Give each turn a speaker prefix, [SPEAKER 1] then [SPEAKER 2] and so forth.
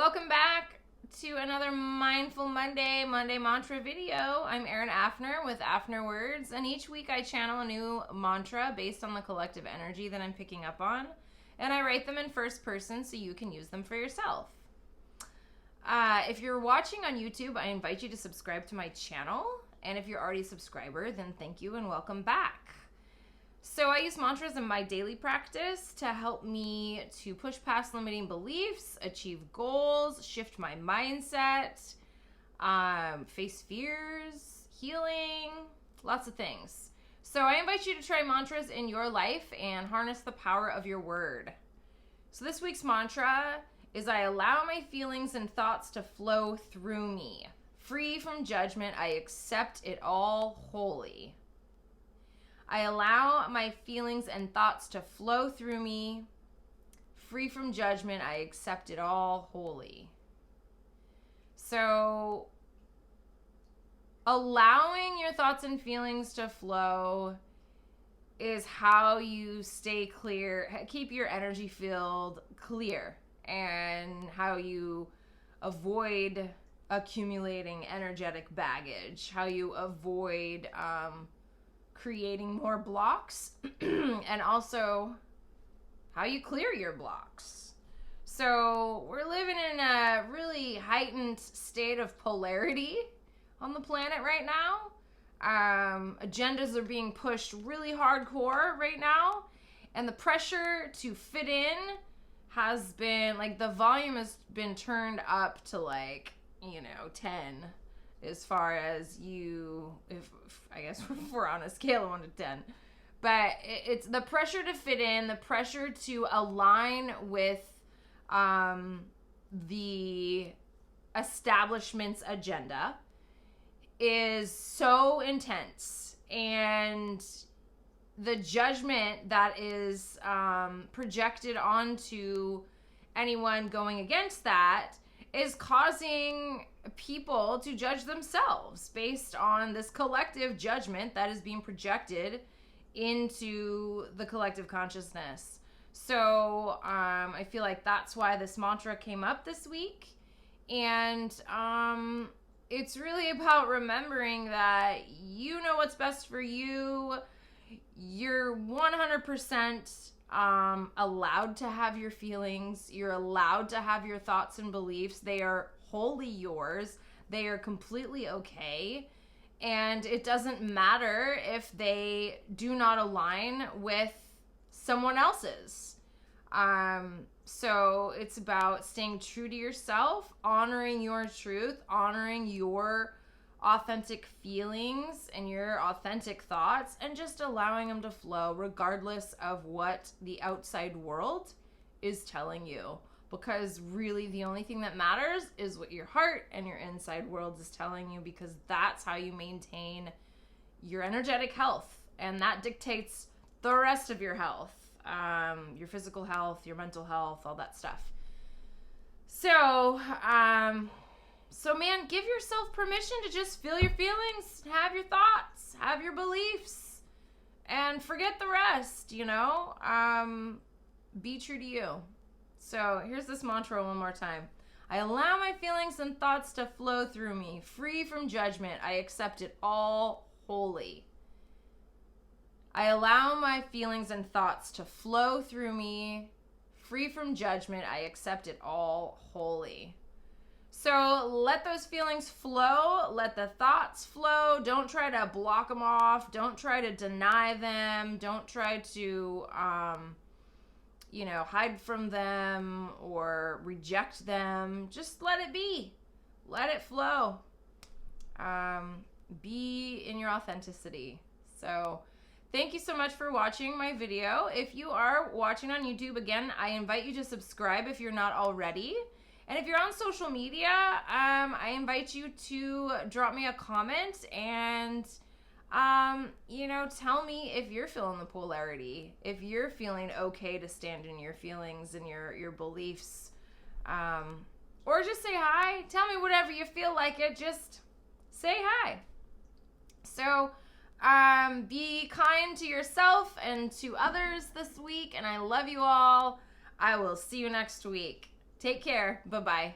[SPEAKER 1] Welcome back to another Mindful Monday mantra video. I'm Eran Afner with AfnerWords, and each week I channel a new mantra based on the collective energy that I'm picking up on, and I write them in first person so you can use them for yourself. If you're watching on YouTube, I invite you to subscribe to my channel, and if you're already a subscriber, then thank you and welcome back. So I use mantras in my daily practice to help me to push past limiting beliefs, achieve goals, shift my mindset, face fears, healing, lots of things. So I invite you to try mantras in your life and harness the power of your word. So this week's mantra is I allow my feelings and thoughts to flow through me. Free from judgment, I accept it all wholly. I allow my feelings and thoughts to flow through me. Free from judgment, I accept it all wholly. So, allowing your thoughts and feelings to flow is how you stay clear, keep your energy field clear, and how you avoid accumulating energetic baggage, how you avoid creating more blocks, and also how you clear your blocks. So we're living in a really heightened state of polarity on the planet right now. Agendas are being pushed really hardcore right now, and the pressure to fit in has been, like, the volume has been turned up to 10. As far as if I guess if we're on a scale of 1 to 10. But it's the pressure to fit in, the pressure to align with the establishment's agenda is so intense. And the judgment that is projected onto anyone going against that is causing people to judge themselves based on this collective judgment that is being projected into the collective consciousness. So I feel like that's why this mantra came up this week. And it's really about remembering that you know what's best for you. You're 100% allowed to have your feelings. You're allowed to have your thoughts and beliefs. They are wholly yours. They are completely okay. And it doesn't matter if they do not align with someone else's. So it's about staying true to yourself, honoring your truth, honoring your authentic feelings and your authentic thoughts, and just allowing them to flow regardless of what the outside world is telling you. Because really the only thing that matters is what your heart and your inside world is telling you, because that's how you maintain your energetic health, and that dictates the rest of your health, your physical health, your mental health, all that stuff. So man, give yourself permission to just feel your feelings, have your thoughts, have your beliefs, and forget the rest, be true to you. So here's this mantra one more time. I allow my feelings and thoughts to flow through me. Free from judgment, I accept it all wholly. I allow my feelings and thoughts to flow through me. Free from judgment, I accept it all wholly. So let those feelings flow, let the thoughts flow. Don't try to block them off. Don't try to deny them. Don't try to, hide from them or reject them. Just let it be. Let it flow. Be in your authenticity. So thank you so much for watching my video. If you are watching on YouTube, again, I invite you to subscribe if you're not already. And if you're on social media, I invite you to drop me a comment and, tell me if you're feeling the polarity, if you're feeling okay to stand in your feelings and your beliefs, or just say hi. Tell me whatever you feel like it. Just say hi. So be kind to yourself and to others this week, and I love you all. I will see you next week. Take care. Bye-bye.